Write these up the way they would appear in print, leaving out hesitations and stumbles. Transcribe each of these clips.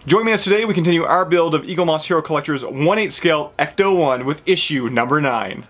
Join me as today we continue our build of Eagle Moss Hero Collector's 1/8 scale Ecto-1 with issue number 9.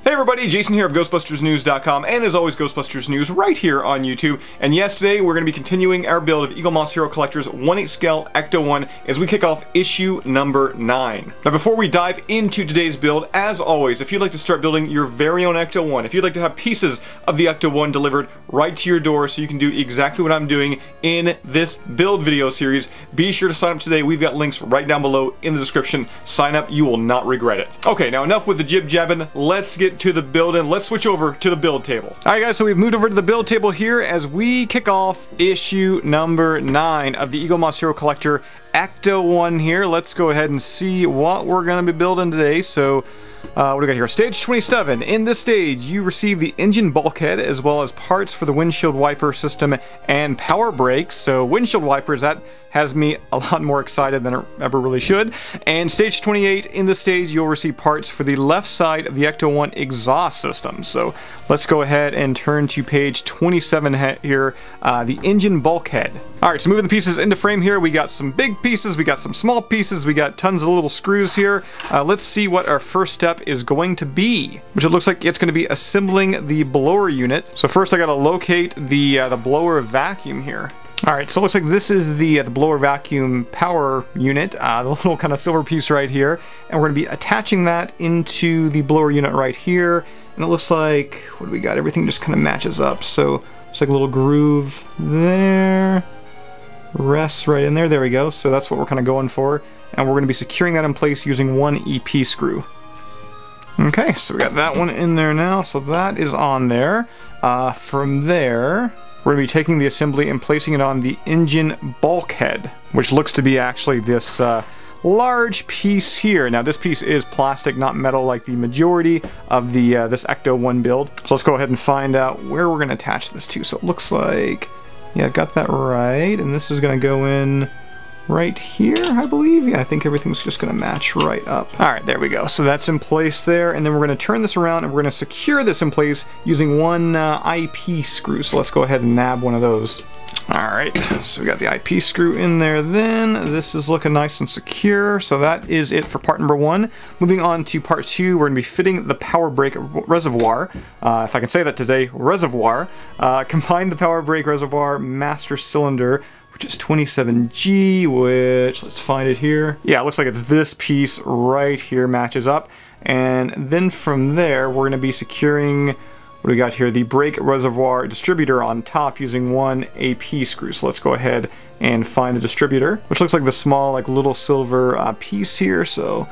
Hey everybody, Jason here of GhostbustersNews.com, and as always, Ghostbusters News right here on YouTube. And yes, today we're going to be continuing our build of Eagle Moss Hero Collector's 1/8 scale Ecto-1 as we kick off issue number 9. Now before we dive into today's build, as always, if you'd like to start building your very own Ecto-1, if you'd like to have pieces of the Ecto-1 delivered right to your door so you can do exactly what I'm doing in this build video series, be sure to sign up today. We've got links right down below in the description. Sign up, you will not regret it. Okay, now enough with the jib-jabbing. Let's get to the build and let's switch over to the build table. Alright guys, so we've moved over to the build table here as we kick off issue number 9 of the Eagle Moss Hero Collector Ecto-1 here. Let's go ahead and see what we're going to be building today. So what do we got here? Stage 27. In this stage, you receive the engine bulkhead as well as parts for the windshield wiper system and power brakes. So windshield wipers, that has me a lot more excited than it ever really should. And stage 28, in this stage, you'll receive parts for the left side of the Ecto-1 exhaust system. So let's go ahead and turn to page 27 here, the engine bulkhead. Alright, so moving the pieces into frame here, we got some big pieces, we got some small pieces, we got tons of little screws here. Let's see what our first step is going to be, which it looks like it's going to be assembling the blower unit. So first I got to locate the blower vacuum here. Alright, so it looks like this is the blower vacuum power unit, the little kind of silver piece right here, and we're going to be attaching that into the blower unit right here, and it looks like, what do we got? Everything just kind of matches up, so it's like a little groove there, rests right in there, there we go, so that's what we're kind of going for, and we're going to be securing that in place using one EP screw. Okay, so we got that one in there now, so that is on there. From there, we're going to be taking the assembly and placing it on the engine bulkhead, which looks to be actually this large piece here. Now this piece is plastic, not metal like the majority of the this Ecto-1 build. So let's go ahead and find out where we're going to attach this to. So it looks like, yeah, I've got that right, and this is going to go in right here, I believe. Yeah, I think everything's just going to match right up. Alright, there we go. So that's in place there, and then we're going to turn this around and we're going to secure this in place using one IP screw. So let's go ahead and nab one of those. Alright, so we got the IP screw in there then. This is looking nice and secure, so that is it for part number 1. Moving on to part 2, we're going to be fitting the power brake reservoir. If I can say that today, reservoir. Combine the power brake reservoir master cylinder, which is 27G, which, let's find it here. Yeah, it looks like it's this piece right here matches up. And then from there, we're going to be securing, what do we got here? The brake reservoir distributor on top using one AP screw. So let's go ahead and find the distributor, which looks like the small, like little silver piece here. So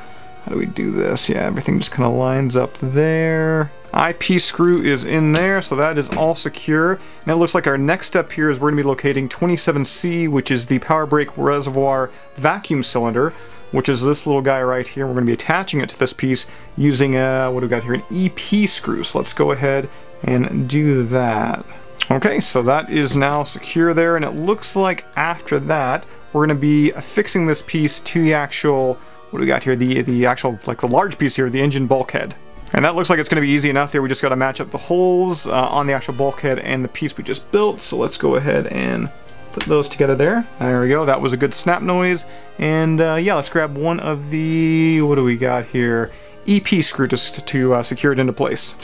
how do we do this? Yeah, everything just kind of lines up there. IP screw is in there, so that is all secure. And it looks like our next step here is we're going to be locating 27C, which is the power brake reservoir vacuum cylinder, which is this little guy right here. We're going to be attaching it to this piece using, what do we got here? An EP screw. So let's go ahead and do that. Okay, so that is now secure there, and it looks like after that, we're going to be affixing this piece to the actual, what do we got here? The actual, like the large piece here, the engine bulkhead. And that looks like it's going to be easy enough there. We just got to match up the holes on the actual bulkhead and the piece we just built. So let's go ahead and put those together there. There we go. That was a good snap noise. And yeah, let's grab one of the, what do we got here? EP screw to secure it into place.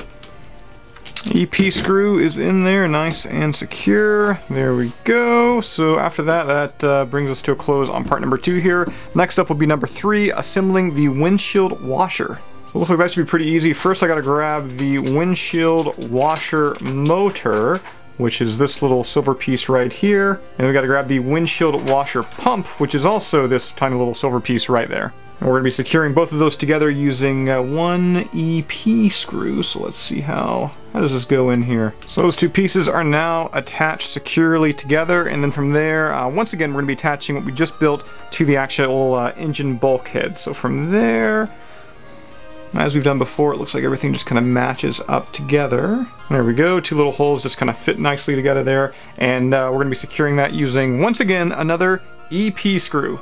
EP screw is in there, nice and secure. There we go. So after that, that brings us to a close on part number 2 here. Next up will be number 3, assembling the windshield washer. So it looks like that should be pretty easy. First I gotta grab the windshield washer motor, which is this little silver piece right here. And we gotta grab the windshield washer pump, which is also this tiny little silver piece right there. And we're gonna be securing both of those together using one EP screw. So let's see how does this go in here. So those two pieces are now attached securely together, and then from there, once again, we're gonna be attaching what we just built to the actual engine bulkhead. So from there, as we've done before, it looks like everything just kind of matches up together. There we go, 2 little holes just kind of fit nicely together there, and we're going to be securing that using, once again, another EP screw.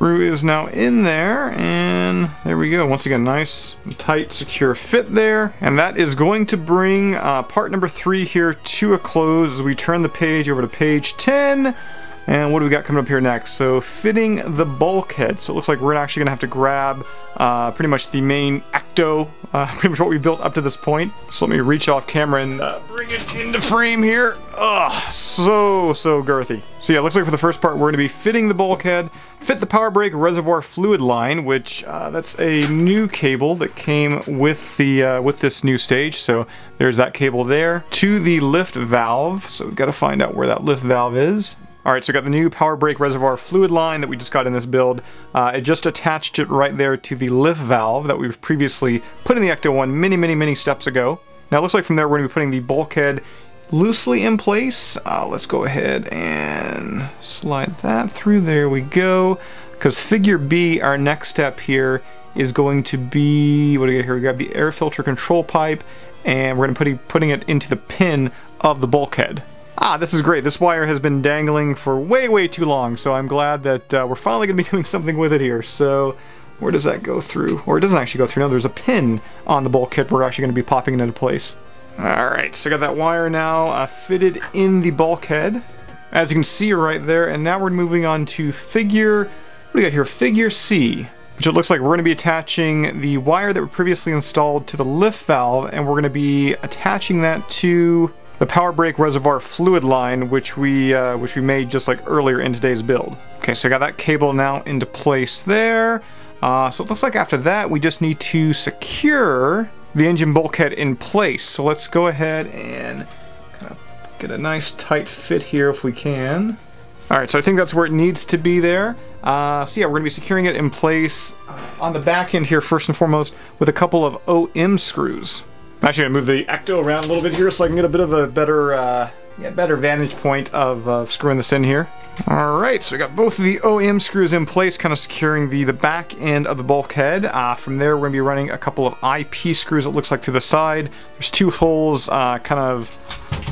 screw is now in there, and there we go. Once again, nice, tight, secure fit there. And that is going to bring part number 3 here to a close as we turn the page over to page 10. And what do we got coming up here next? So fitting the bulkhead. So it looks like we're actually gonna have to grab pretty much the main Ecto, pretty much what we built up to this point. So let me reach off camera and bring it into frame here. Ugh, so girthy. So yeah, it looks like for the first part we're gonna be fitting the bulkhead, fit the power brake reservoir fluid line, which that's a new cable that came with the with this new stage. So there's that cable there to the lift valve. So we've got to find out where that lift valve is. Alright, so we got the new power brake reservoir fluid line that we just got in this build. It just attached it right there to the lift valve that we've previously put in the Ecto-1 many steps ago. Now it looks like from there we're going to be putting the bulkhead loosely in place. Let's go ahead and slide that through. There we go. Because figure B, our next step here, is going to be, what do we got here? We got the air filter control pipe, and we're going to be putting it into the pin of the bulkhead. This is great. This wire has been dangling for way too long, so I'm glad that we're finally going to be doing something with it here. So where does that go through? Or it doesn't actually go through. No, there's a pin on the bulkhead we're actually going to be popping it into place. Alright, so I got that wire now fitted in the bulkhead, as you can see right there, and now we're moving on to figure, what do we got here? Figure C, which it looks like we're going to be attaching the wire that we previously installed to the lift valve, and we're going to be attaching that to the power brake reservoir fluid line, which we made just like earlier in today's build. Okay, so I got that cable now into place there. So it looks like after that we just need to secure the engine bulkhead in place. So let's go ahead and kind of get a nice tight fit here if we can. Alright, so I think that's where it needs to be there. So yeah, we're going to be securing it in place on the back end here first and foremost with a couple of OM screws. I'm actually going to move the Ecto around a little bit here so I can get a bit of a better better vantage point of screwing this in here. Alright, so we got both of the OM screws in place, kind of securing the back end of the bulkhead. From there, we're going to be running a couple of IP screws, it looks like, through the side. There's 2 holes kind of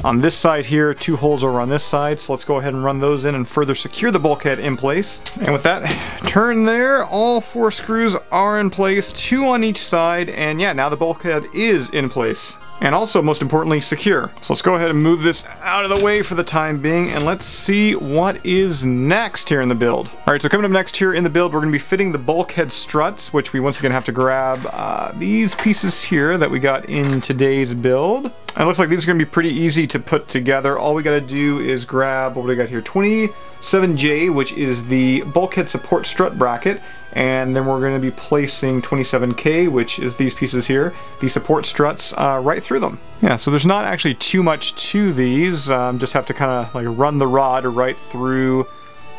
on this side here, 2 holes over on this side. So let's go ahead and run those in and further secure the bulkhead in place. And with that turn there, all 4 screws are in place, 2 on each side, and yeah, now the bulkhead is in place. And also, most importantly, secure. So let's go ahead and move this out of the way for the time being, and let's see what is next here in the build. Alright, so coming up next here in the build, we're going to be fitting the bulkhead struts, which we once again have to grab these pieces here that we got in today's build. And it looks like these are going to be pretty easy to put together. All we got to do is grab, what do we got here, 27J, which is the bulkhead support strut bracket, and then we're going to be placing 27K, which is these pieces here, the support struts, right through them. Yeah, so there's not actually too much to these, just have to kind of like run the rod right through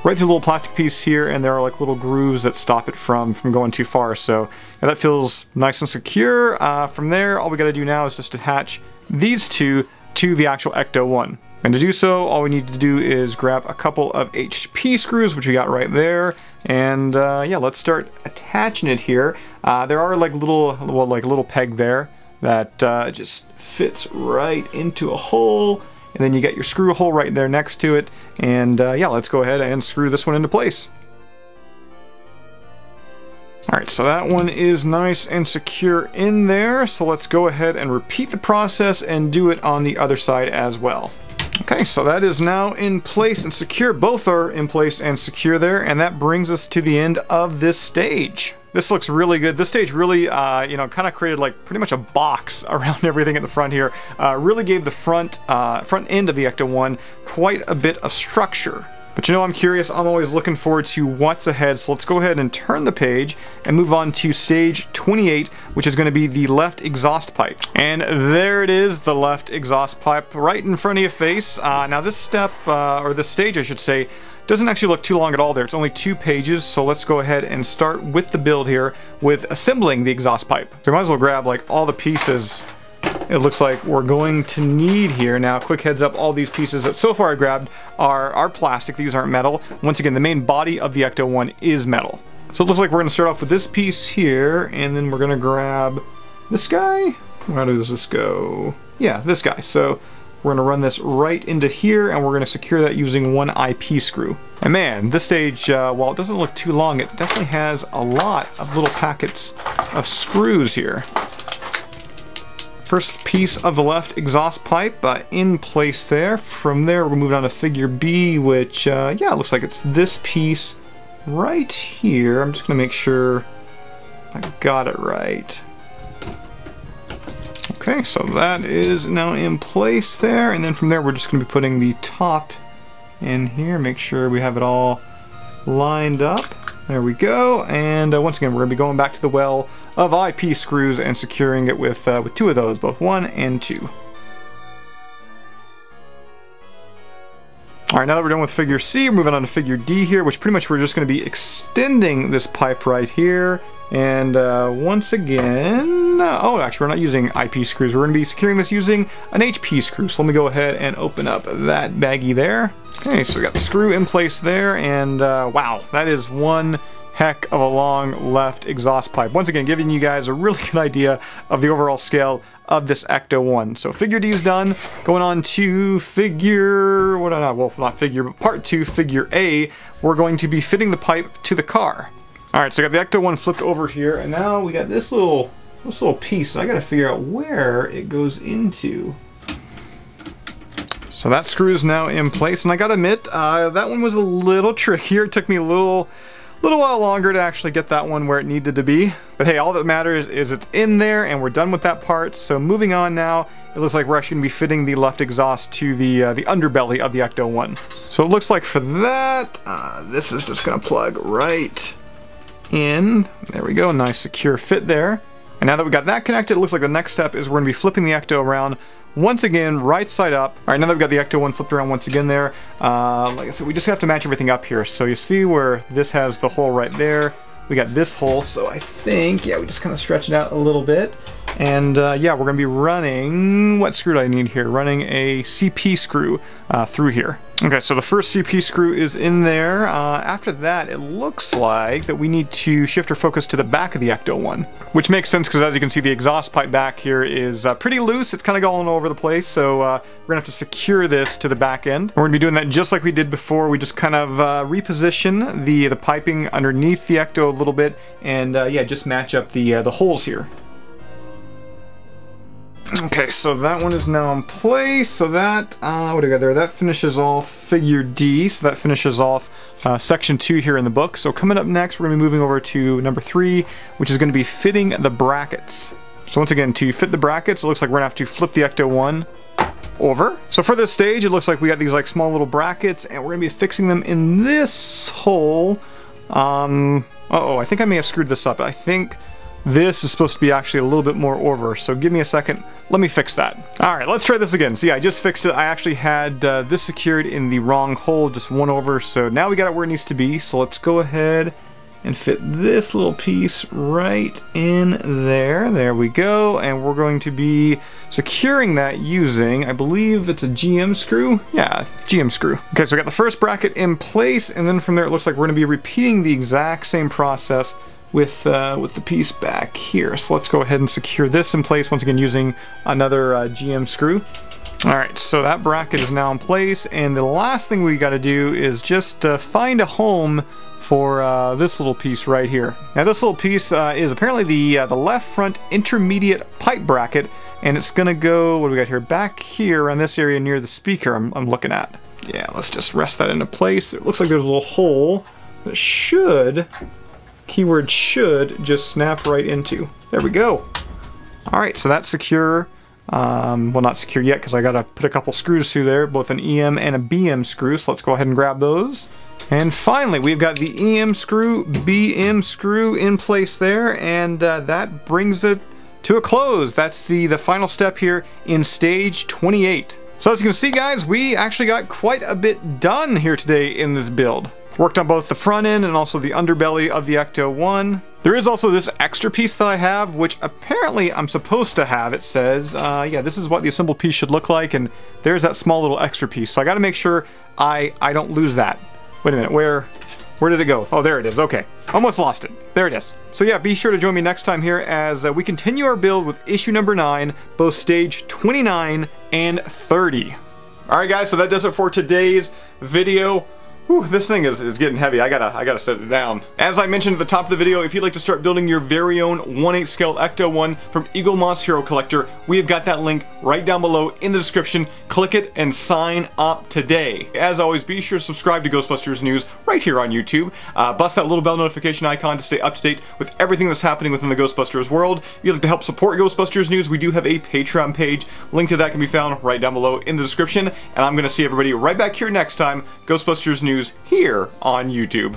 a little plastic piece here, and there are like little grooves that stop it from going too far. So yeah, that feels nice and secure. From there, all we got to do now is just attach these 2 to the actual Ecto-1. And to do so, all we need to do is grab a couple of HP screws, which we got right there, and yeah, let's start attaching it here. There are like little peg there that just fits right into a hole, and then you got your screw hole right there next to it, and yeah, let's go ahead and screw this one into place. Alright, so that one is nice and secure in there, so let's go ahead and repeat the process and do it on the other side as well. Okay, so that is now in place and secure. Both are in place and secure there, and that brings us to the end of this stage. This looks really good. This stage really, you know, kind of created like pretty much a box around everything at the front here. Really gave the front end of the Ecto-1 quite a bit of structure. But you know, I'm curious, I'm always looking forward to what's ahead, so let's go ahead and turn the page and move on to stage 28, which is going to be the left exhaust pipe. And there it is, the left exhaust pipe right in front of your face. Now this step, or this stage I should say, doesn't actually look too long at all there. It's only 2 pages, so let's go ahead and start with the build here with assembling the exhaust pipe. So we might as well grab like all the pieces it looks like we're going to need here. Now, quick heads up, all these pieces that so far I grabbed are plastic. These aren't metal. Once again, the main body of the Ecto-1 is metal. So it looks like we're going to start off with this piece here, and then we're going to grab this guy. How does this go? Yeah, this guy. So we're going to run this right into here, and we're going to secure that using one IP screw. And man, this stage, while it doesn't look too long, it definitely has a lot of little packets of screws here. First piece of the left exhaust pipe in place there. From there, we'll move on to figure B, which, yeah, it looks like it's this piece right here. I'm just going to make sure I got it right. Okay, so that is now in place there, and then from there we're just going to be putting the top in here. Make sure we have it all lined up. There we go, and once again we're going to be going back to the well of IP screws and securing it with two of those, both 1 and 2. Alright, now that we're done with figure C, we're moving on to figure D here, which pretty much we're just going to be extending this pipe right here. And once again, oh, actually we're not using IP screws, we're going to be securing this using an HP screw. So let me go ahead and open up that baggie there. Okay, so we got the screw in place there, and wow, that is one heck of a long left exhaust pipe. Once again, giving you guys a really good idea of the overall scale of this Ecto-1. So figure D is done. Going on to figure, well, not figure, but part 2, figure A, we're going to be fitting the pipe to the car. Alright, so I got the Ecto-1 flipped over here, and now we got this little piece, and I gotta figure out where it goes into. So that screw is now in place, and I gotta admit, that one was a little trickier. It took me a little while longer to actually get that one where it needed to be. But hey, all that matters is it's in there, and we're done with that part. So moving on now, it looks like we're actually going to be fitting the left exhaust to the underbelly of the Ecto-1. So it looks like for that, this is just going to plug right in. There we go, nice secure fit there. And now that we got that connected, it looks like the next step is we're going to be flipping the Ecto around once again, right side up. All right, now that we've got the Ecto-1 flipped around once again there, like I said, we just have to match everything up here. So you see where this has the hole right there. We got this hole, so I think, yeah, we just kind of stretch it out a little bit. And yeah, we're going to be running, what screw do I need here? Running a CP screw through here. Okay, so the first CP screw is in there. After that, it looks like that we need to shift our focus to the back of the Ecto-1, which makes sense because as you can see, the exhaust pipe back here is pretty loose. It's kind of going all over the place, so we're going to have to secure this to the back end. We're going to be doing that just like we did before. We just kind of reposition the piping underneath the Ecto a little bit, and yeah, just match up the holes here. Okay, so that one is now in place. So that, what do we got there? That finishes off figure D. So that finishes off section 2 here in the book. So coming up next, we're going to be moving over to number 3, which is going to be fitting the brackets. So once again, to fit the brackets, it looks like we're going to have to flip the Ecto-1 over. So for this stage, it looks like we got these like small little brackets, and we're going to be fixing them in this hole. Uh-oh, I think I may have screwed this up. I think this is supposed to be actually a little bit more over, so give me a second. Let me fix that. Alright, let's try this again. So yeah, I just fixed it. I actually had this secured in the wrong hole, just one over, so now we got it where it needs to be. So let's go ahead and fit this little piece right in there. There we go, and we're going to be securing that using, I believe it's a GM screw? Yeah, GM screw. Okay, so we got the first bracket in place, and then from there it looks like we're going to be repeating the exact same process with the piece back here. So let's go ahead and secure this in place once again using another GM screw. Alright, so that bracket is now in place, and the last thing we got to do is just find a home for this little piece right here. Now this little piece is apparently the left front intermediate pipe bracket, and it's gonna go, what do we got here, back here on this area near the speaker I'm looking at. Yeah, let's just rest that into place. It looks like there's a little hole that should, keyword should, just snap right into. There we go. Alright, so that's secure. Well, not secure yet because I gotta put a couple screws through there, both an EM and a BM screw, so let's go ahead and grab those. And finally, we've got the EM screw, BM screw in place there, and that brings it to a close. That's the final step here in stage 28. So as you can see, guys, we actually got quite a bit done here today in this build. Worked on both the front end and also the underbelly of the Ecto-1. There is also this extra piece that I have, which apparently I'm supposed to have. It says, yeah, this is what the assembled piece should look like, and there's that small little extra piece. So I gotta make sure I don't lose that. Wait a minute, where did it go? Oh, there it is, okay. Almost lost it. There it is. So yeah, be sure to join me next time here as we continue our build with issue number 9, both stage 29 130. Alright guys, so that does it for today's video. Whew, this thing is getting heavy. I gotta set it down. As I mentioned at the top of the video, if you'd like to start building your very own 1/8 scale Ecto-1 from Eaglemoss Hero Collector, we have got that link right down below in the description. Click it and sign up today. As always, be sure to subscribe to Ghostbusters News right here on YouTube. Bust that little bell notification icon to stay up to date with everything that's happening within the Ghostbusters world. If you'd like to help support Ghostbusters News, we do have a Patreon page. Link to that can be found right down below in the description. And I'm gonna see everybody right back here next time. Ghostbusters News here on YouTube.